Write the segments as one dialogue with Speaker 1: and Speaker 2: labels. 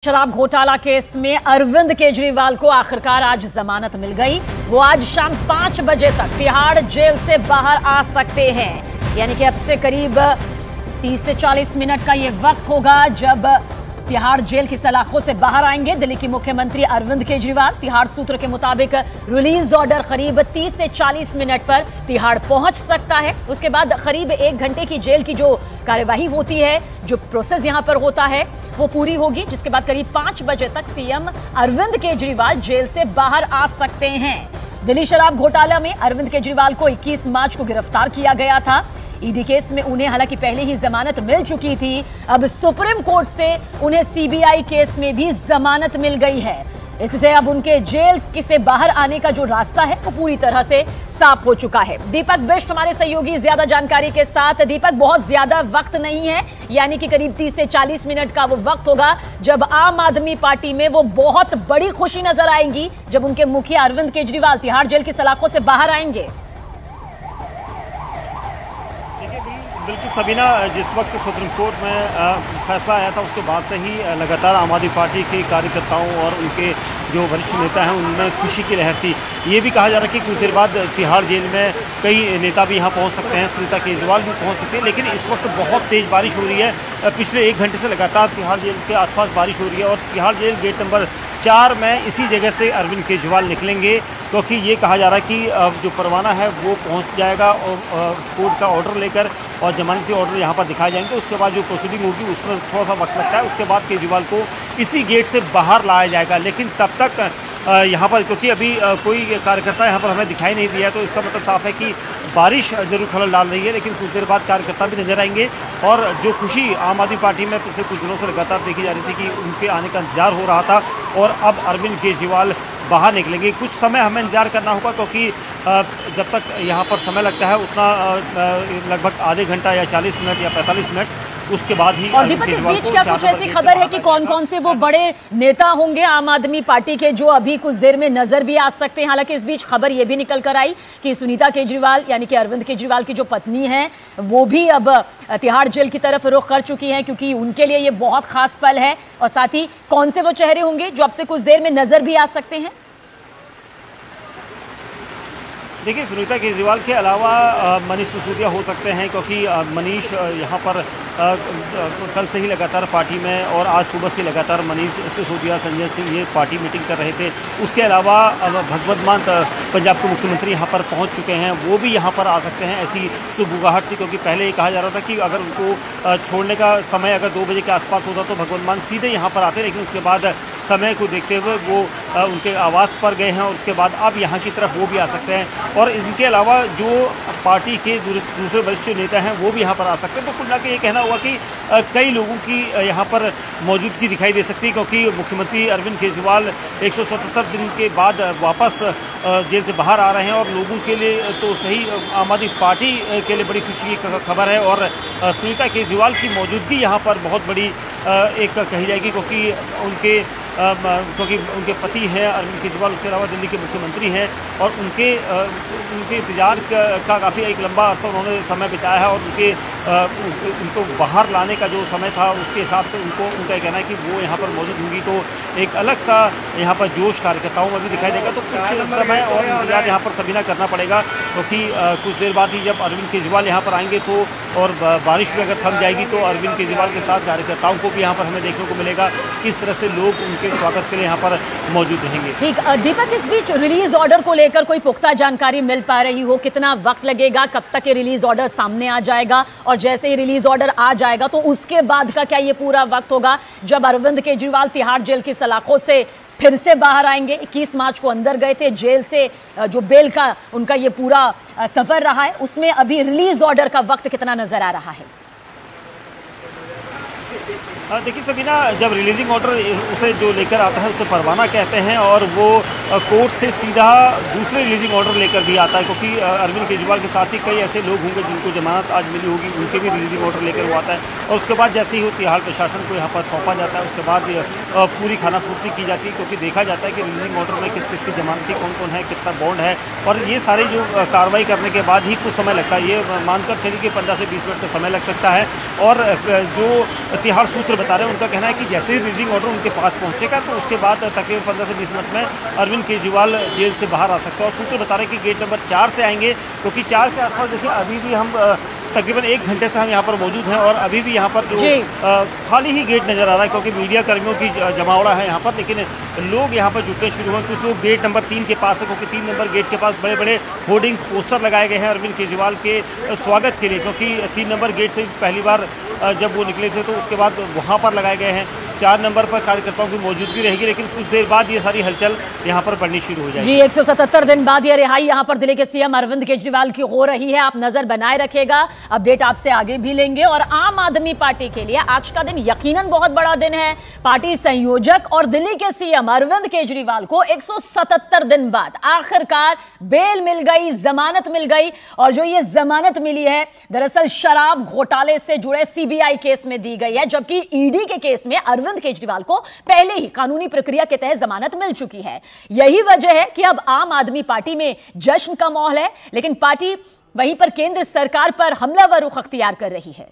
Speaker 1: शराब घोटाला केस में अरविंद केजरीवाल को आखिरकार आज जमानत मिल गई। वो आज शाम 5 बजे तक तिहाड़ जेल से बाहर आ सकते हैं। यानी कि अब से करीब 30 से 40 मिनट का ये वक्त होगा जब तिहाड़ जेल की सलाखों से बाहर आएंगे दिल्ली के मुख्यमंत्री अरविंद केजरीवाल। तिहाड़ सूत्र के मुताबिक रिलीज ऑर्डर करीब 30 से 40 मिनट पर तिहाड़ पहुंच सकता है। उसके बाद करीब 1 घंटे की जेल की जो कार्यवाही होती है, जो प्रोसेस यहां पर होता है, वो पूरी होगी, जिसके बाद करीब 5 बजे तक सीएम अरविंद केजरीवाल जेल से बाहर आ सकते हैं। दिल्ली शराब घोटाला में अरविंद केजरीवाल को 21 मार्च को गिरफ्तार किया गया था। ईडी केस में उन्हें हालांकि पहले ही जमानत मिल चुकी थी। अब सुप्रीम कोर्ट से उन्हें सीबीआई केस में भी जमानत मिल गई है। इससे अब उनके जेल से बाहर आने का जो रास्ता है वो पूरी तरह से साफ हो चुका है। दीपक बिष्ट हमारे सहयोगी ज्यादा जानकारी के साथ। दीपक, बहुत ज्यादा वक्त नहीं है, यानी कि करीब 30 से 40 मिनट का वो वक्त होगा जब आम आदमी पार्टी में वो बहुत बड़ी खुशी नजर आएंगी जब उनके मुखिया अरविंद केजरीवाल तिहाड़ जेल की सलाखों से बाहर आएंगे।
Speaker 2: बिल्कुल सबीना, जिस वक्त सुप्रीम कोर्ट में फैसला आया था उसके बाद से ही लगातार आम आदमी पार्टी के कार्यकर्ताओं और उनके जो वरिष्ठ नेता हैं उनमें खुशी की लहर थी। ये भी कहा जा रहा है कि कुछ देर बाद तिहाड़ जेल में कई नेता भी यहाँ पहुँच सकते हैं, सुनीता केजरीवाल भी पहुँच सकते हैं। लेकिन इस वक्त बहुत तेज़ बारिश हो रही है। पिछले 1 घंटे से लगातार तिहाड़ जेल के आसपास बारिश हो रही है और तिहाड़ जेल गेट नंबर 4 में इसी जगह से अरविंद केजरीवाल निकलेंगे, क्योंकि ये कहा जा रहा है कि जो परवाना है वो पहुंच जाएगा और कोर्ट का ऑर्डर लेकर और जमानती ऑर्डर यहाँ पर दिखाए जाएंगे। उसके बाद जो प्रोसीडिंग होगी उसमें थोड़ा सा वक्त लगता है। उसके बाद केजरीवाल को इसी गेट से बाहर लाया जाएगा। लेकिन तब तक यहाँ पर, क्योंकि अभी कोई कार्यकर्ता यहाँ पर हमें दिखाई नहीं दिया, तो इसका मतलब साफ है कि बारिश जरूर खलल डाल रही है। लेकिन कुछ देर बाद कार्यकर्ता भी नजर आएंगे और जो खुशी आम आदमी पार्टी में पिछले कुछ दिनों से लगातार देखी जा रही थी कि उनके आने का इंतजार हो रहा था और अब अरविंद केजरीवाल बाहर निकलेंगे। कुछ समय हमें इंतजार करना होगा, क्योंकि जब तक यहाँ पर समय लगता है उतना लगभग आधे घंटा या 40 मिनट या 45 मिनट, उसके बाद ही।
Speaker 1: और दीपक, इस बीच क्या कुछ ऐसी खबर है कि कौन कौन से वो बड़े नेता होंगे आम आदमी पार्टी के जो अभी कुछ देर में नजर भी आ सकते हैं? हालांकि इस बीच खबर ये भी निकल कर आई कि सुनीता केजरीवाल यानी कि अरविंद केजरीवाल की जो पत्नी है वो भी अब तिहाड़ जेल की तरफ रुख कर चुकी हैं, क्योंकि उनके लिए ये बहुत खास पल है। और साथ ही कौन से वो चेहरे होंगे जो अब से कुछ देर में नजर भी आ सकते हैं?
Speaker 2: देखिए, सुनीता केजरीवाल के अलावा मनीष सिसोदिया हो सकते हैं, क्योंकि मनीष यहाँ पर कल से ही लगातार पार्टी में और आज सुबह से लगातार मनीष सिसोदिया, संजय सिंह ये पार्टी मीटिंग कर रहे थे। उसके अलावा भगवंत मान पंजाब के मुख्यमंत्री यहाँ पर पहुँच चुके हैं, वो भी यहाँ पर आ सकते हैं। ऐसी सुबुगाहट थी, क्योंकि पहले ये कहा जा रहा था कि अगर उनको छोड़ने का समय अगर 2 बजे के आसपास होता तो भगवंत मान सीधे यहाँ पर आते, लेकिन उसके बाद समय को देखते हुए वो उनके आवास पर गए हैं और उसके बाद अब यहाँ की तरफ वो भी आ सकते हैं। और इनके अलावा जो पार्टी के दूसरे वरिष्ठ नेता हैं वो भी यहाँ पर आ सकते हैं। तो कुल मिला के ये कहना हुआ कि कई लोगों की यहाँ पर मौजूदगी दिखाई दे सकती है, क्योंकि मुख्यमंत्री अरविंद केजरीवाल 177 दिन के बाद वापस जेल से बाहर आ रहे हैं। और लोगों के लिए तो सही, आम आदमी पार्टी के लिए बड़ी खुशी की खबर है। और सुनीता केजरीवाल की मौजूदगी यहाँ पर बहुत बड़ी एक कही जाएगी, क्योंकि उनके पति हैं अरविंद केजरीवाल, उसके अलावा दिल्ली के मुख्यमंत्री हैं और उनके इंतजार का काफ़ी एक लंबा अरसा उन्होंने समय बिताया है। और उनको बाहर लाने का जो समय था उसके हिसाब से उनका कहना है कि वो यहाँ पर मौजूद होंगी, तो एक अलग सा यहाँ पर जोश कार्यकर्ताओं में भी दिखाई देगा। तो कुछ समय और इंतजार यहाँ पर सभी ना करना पड़ेगा, क्योंकि कुछ देर बाद ही जब अरविंद केजरीवाल यहाँ पर आएंगे तो और बारिश भी अगर थम जाएगी तो अरविंद केजरीवाल के साथ कार्यकर्ताओं को भी यहाँ पर हमें देखने को मिलेगा किस तरह से लोग उनके स्वागत के लिए यहाँ पर मौजूद रहेंगे।
Speaker 1: ठीक दीपक, इस बीच रिलीज ऑर्डर को लेकर कोई पुख्ता जानकारी मिल पा रही हो? कितना वक्त लगेगा, कब तक ये रिलीज ऑर्डर सामने आ जाएगा? और जैसे ही रिलीज ऑर्डर आ जाएगा तो उसके बाद का क्या ये पूरा वक्त होगा जब अरविंद केजरीवाल तिहाड़ जेल की सलाखों से फिर से बाहर आएंगे? 21 मार्च को अंदर गए थे जेल से, जो बेल का उनका ये पूरा सफर रहा है, उसमें अभी रिलीज ऑर्डर का वक्त कितना नजर आ रहा है?
Speaker 2: देखिए सबीना, जब रिलीजिंग ऑर्डर उसे जो लेकर आता है उसे परवाना कहते हैं और वो कोर्ट से सीधा दूसरे रिलीजिंग ऑर्डर लेकर भी आता है, क्योंकि अरविंद केजरीवाल के साथ ही कई ऐसे लोग होंगे जिनको जमानत आज मिली होगी, उनके भी रिलीजिंग ऑर्डर लेकर वो आता है। और उसके बाद जैसे ही वो तिहाड़ प्रशासन को यहाँ पर सौंपा जाता है, उसके बाद पूरी खानापूर्ति की जाती है, क्योंकि देखा जाता है कि रिलीजिंग ऑर्डर में किस किस की जमानती कौन कौन है, कितना बॉन्ड है, और ये सारी जो कार्रवाई करने के बाद ही कुछ समय लगता है। ये मानकर चलिए कि 15 से 20 मिनट का समय लग सकता है। और जो तिहाड़ सूत्र बता रहे हैं, उनका कहना है कि जैसे ही रिलीजिंग ऑर्डर उनके पास पहुँचेगा तो उसके बाद तकरीबन 15 से 20 मिनट में अरविंद केजरीवाल जेल से बाहर आ सकता है। और सूत्र बता रहे हैं कि गेट नंबर 4 से आएंगे, क्योंकि 4 के आसपास देखिए अभी भी हम तकरीबन 1 घंटे से हम यहाँ पर मौजूद हैं और अभी भी यहाँ पर जो खाली ही गेट नज़र आ रहा है, क्योंकि मीडिया कर्मियों की जमावड़ा है यहाँ पर, लेकिन लोग यहाँ पर जुटने शुरू हुए। कुछ लोग गेट नंबर 3 के पास है, क्योंकि 3 नंबर गेट के पास बड़े बड़े होर्डिंग्स पोस्टर लगाए गए हैं अरविंद केजरीवाल के स्वागत के लिए, क्योंकि 3 नंबर गेट से पहली बार जब वो निकले थे तो उसके बाद वहाँ पर लगाए गए हैं। 4 नंबर पर कार्यकर्ताओं की मौजूदगी रहेगी, लेकिन कुछ देर बाद ये सारी हलचल यहाँ पर बढ़नी शुरू हो जाएगी।
Speaker 1: जी, 177 दिन बाद यह रिहाई यहाँ पर दिल्ली के सीएम अरविंद केजरीवाल की हो रही है। आप नजर बनाए रखिएगा, अपडेट आपसे आगे भी लेंगे। और आम आदमी पार्टी के लिए आज का दिन यकीनन बहुत बड़ा दिन है। पार्टी संयोजक और दिल्ली के सीएम अरविंद केजरीवाल को 177 दिन बाद आखिरकार बेल मिल गई, जमानत मिल गई। और जो ये जमानत मिली है दरअसल शराब घोटाले से जुड़े सीबीआई केस में दी गई है, जबकि ईडी के केस में अरविंद केजरीवाल को पहले ही कानूनी प्रक्रिया के तहत जमानत मिल चुकी है। यही वजह है कि अब आम आदमी पार्टी में जश्न का माहौल है, लेकिन पार्टी वहीं पर केंद्र सरकार पर हमलावर रुख अख्तियार कर रही है।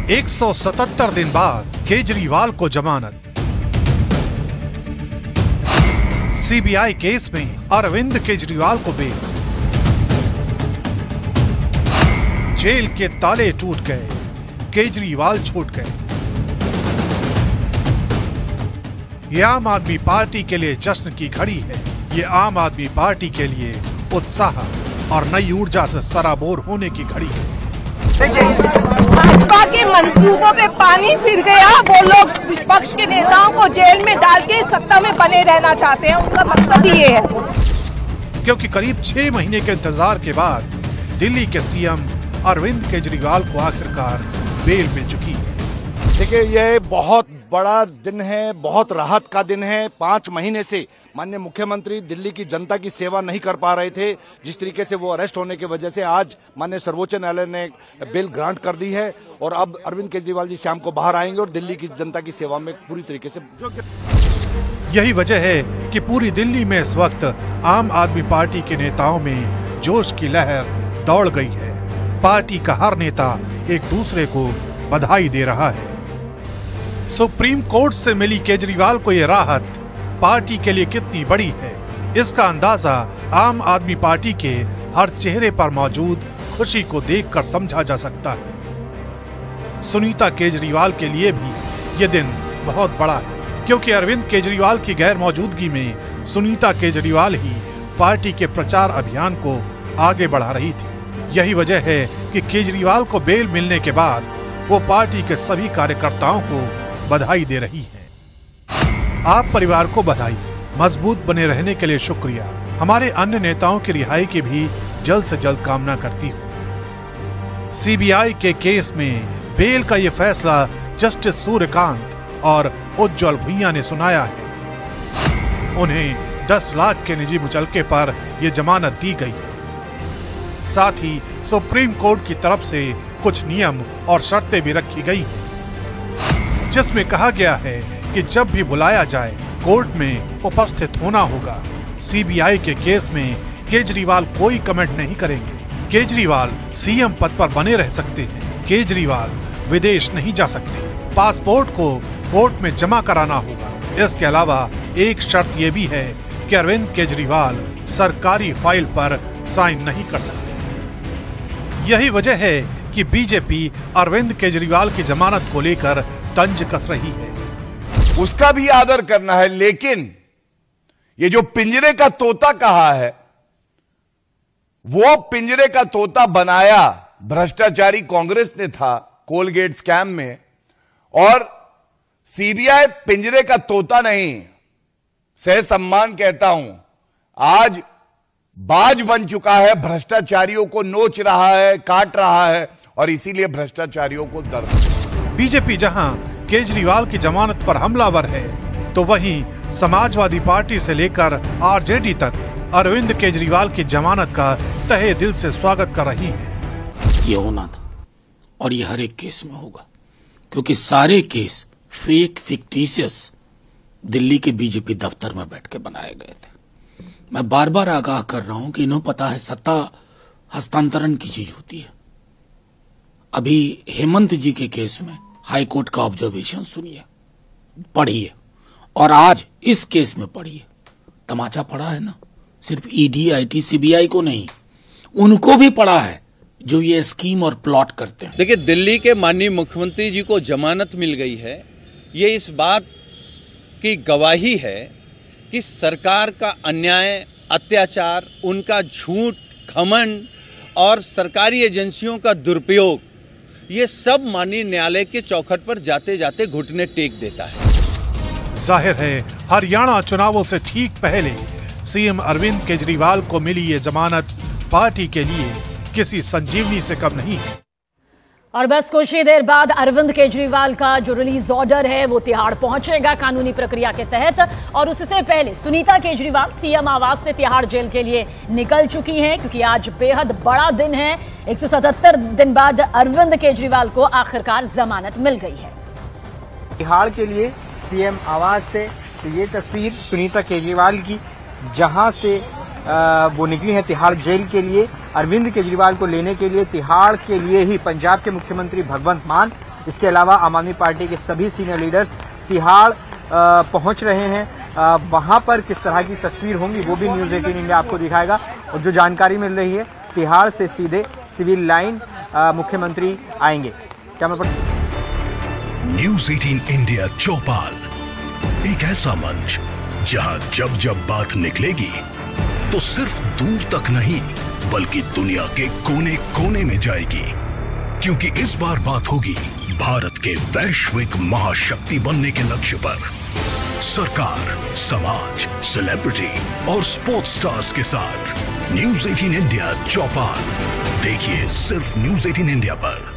Speaker 3: है 177 दिन बाद केजरीवाल को जमानत। सीबीआई केस में अरविंद केजरीवाल को बेल। जेल के ताले टूट गए, केजरीवाल छूट गए। ये आम आदमी पार्टी के लिए जश्न की घड़ी है। ये आम आदमी पार्टी के लिए उत्साह और नई ऊर्जा से सराबोर होने की घड़ी है।
Speaker 4: भाजपा के मंसूबों पे पानी फिर गया। वो लोग विपक्ष के नेताओं को जेल में डाल के सत्ता में बने रहना चाहते हैं, उनका मकसद ही ये है।
Speaker 3: क्योंकि करीब 6 महीने के इंतजार के बाद दिल्ली के सीएम अरविंद केजरीवाल को आखिरकार बेल मिल चुकी है।
Speaker 5: देखिए, ये बहुत बड़ा दिन है, बहुत राहत का दिन है। 5 महीने से माननीय मुख्यमंत्री दिल्ली की जनता की सेवा नहीं कर पा रहे थे। जिस तरीके से वो अरेस्ट होने की वजह से आज माननीय सर्वोच्च न्यायालय ने बेल ग्रांट कर दी है और अब अरविंद केजरीवाल जी शाम को बाहर आएंगे और दिल्ली की जनता की सेवा में पूरी तरीके से।
Speaker 3: यही वजह है कि पूरी दिल्ली में इस वक्त आम आदमी पार्टी के नेताओं में जोश की लहर दौड़ गई है। पार्टी का हर नेता एक दूसरे को बधाई दे रहा है। सुप्रीम कोर्ट से मिली केजरीवाल को यह राहत पार्टी के लिए कितनी बड़ी है, इसका अंदाजा आम आदमी पार्टी के हर चेहरे पर मौजूद खुशी को देखकर समझा जा सकता है। सुनीता केजरीवाल के लिए भी यह दिन बहुत बड़ा है, क्योंकि अरविंद केजरीवाल की गैर मौजूदगी में सुनीता केजरीवाल ही पार्टी के प्रचार अभियान को आगे बढ़ा रही थी। यही वजह है कि केजरीवाल को बेल मिलने के बाद वो पार्टी के सभी कार्यकर्ताओं को बधाई दे रही है। आप परिवार को बधाई, मजबूत बने रहने के लिए शुक्रिया। हमारे अन्य नेताओं की रिहाई की भी जल्द से जल्द कामना करती हूँ। सीबीआई के केस में बेल का ये फैसला जस्टिस सूर्यकांत और उज्जवल भुइयां ने सुनाया है। उन्हें 10 लाख के निजी मुचलके पर यह जमानत दी गई है। साथ ही सुप्रीम कोर्ट की तरफ से कुछ नियम और शर्तें भी रखी गई हैं, जिसमें कहा गया है कि जब भी बुलाया जाए कोर्ट में उपस्थित होना होगा। सीबीआई के केस में केजरीवाल कोई कमेंट नहीं करेंगे। केजरीवाल सीएम पद पर बने रह सकते हैं। केजरीवाल विदेश नहीं जा सकते। पासपोर्ट को कोर्ट में जमा कराना होगा। इसके अलावा एक शर्त यह भी है कि अरविंद केजरीवाल सरकारी फाइल पर साइन नहीं कर सकते। यही वजह है कि बीजेपी अरविंद केजरीवाल की जमानत को लेकर तंज कस रही है।
Speaker 6: उसका भी आदर करना है, लेकिन ये जो पिंजरे का तोता कहा है, वो पिंजरे का तोता बनाया भ्रष्टाचारी कांग्रेस ने था कोलगेट स्कैम में, और सीबीआई पिंजरे का तोता नहीं, सह सम्मान कहता हूं, आज बाज बन चुका है। भ्रष्टाचारियों को नोच रहा है, काट रहा है, और इसीलिए भ्रष्टाचारियों को दर्द
Speaker 3: बीजेपी जहां केजरीवाल की जमानत पर हमलावर है, तो वहीं समाजवादी पार्टी से लेकर आरजेडी तक अरविंद केजरीवाल की जमानत का तहे दिल से स्वागत कर रही है।
Speaker 7: ये होना था और ये हर एक केस में होगा, क्योंकि सारे केस फेक फिक्टिशियस दिल्ली के बीजेपी दफ्तर में बैठ के बनाए गए थे। मैं बार बार आगाह कर रहा हूं कि इन्हें पता है सत्ता हस्तांतरण की चीज होती है। अभी हेमंत जी के केस में हाई कोर्ट का ऑब्जर्वेशन सुनिए, पढ़िए, और आज इस केस में पढ़िए। तमाचा पड़ा है ना, सिर्फ ईडी, आईटी, सीबीआई को नहीं, उनको भी पड़ा है जो ये स्कीम और प्लॉट करते हैं।
Speaker 8: देखिए, दिल्ली के माननीय मुख्यमंत्री जी को जमानत मिल गई है। ये इस बात की गवाही है कि सरकार का अन्याय, अत्याचार, उनका झूठ, घमंड और सरकारी एजेंसियों का दुरुपयोग, ये सब माननीय न्यायालय के चौखट पर जाते जाते घुटने टेक देता है।
Speaker 3: जाहिर है हरियाणा चुनावों से ठीक पहले सीएम अरविंद केजरीवाल को मिली ये जमानत पार्टी के लिए किसी संजीवनी से कम नहीं है।
Speaker 1: और बस कुछ ही देर बाद अरविंद केजरीवाल का जो रिलीज ऑर्डर है वो तिहाड़ पहुंचेगा कानूनी प्रक्रिया के तहत, और उससे पहले सुनीता केजरीवाल सीएम आवास से तिहाड़ जेल के लिए निकल चुकी हैं, क्योंकि आज बेहद बड़ा दिन है। 177 दिन बाद अरविंद केजरीवाल को आखिरकार जमानत मिल गई है।
Speaker 9: तिहाड़ के लिए सीएम आवास से ये तस्वीर सुनीता केजरीवाल की, जहां से वो निकली है तिहाड़ जेल के लिए अरविंद केजरीवाल को लेने के लिए। तिहाड़ के लिए ही पंजाब के मुख्यमंत्री भगवंत मान, इसके अलावा आम आदमी पार्टी के सभी सीनियर लीडर्स तिहाड़ पहुंच रहे हैं। वहां पर किस तरह की तस्वीर होंगी वो भी न्यूज़ 18 इंडिया आपको दिखाएगा। और जो जानकारी मिल रही है, तिहाड़ से सीधे सिविल लाइन मुख्यमंत्री आएंगे। कैमरा पर्सन
Speaker 10: न्यूज़ 18 इंडिया चौपाल, एक ऐसा मंच जहां जब जब बात निकलेगी तो सिर्फ दूर तक नहीं बल्कि दुनिया के कोने कोने में जाएगी, क्योंकि इस बार बात होगी भारत के वैश्विक महाशक्ति बनने के लक्ष्य पर। सरकार, समाज, सेलिब्रिटी और स्पोर्ट्स स्टार्स के साथ न्यूज़ 18 इंडिया चौपाल देखिए सिर्फ न्यूज़ 18 इंडिया पर।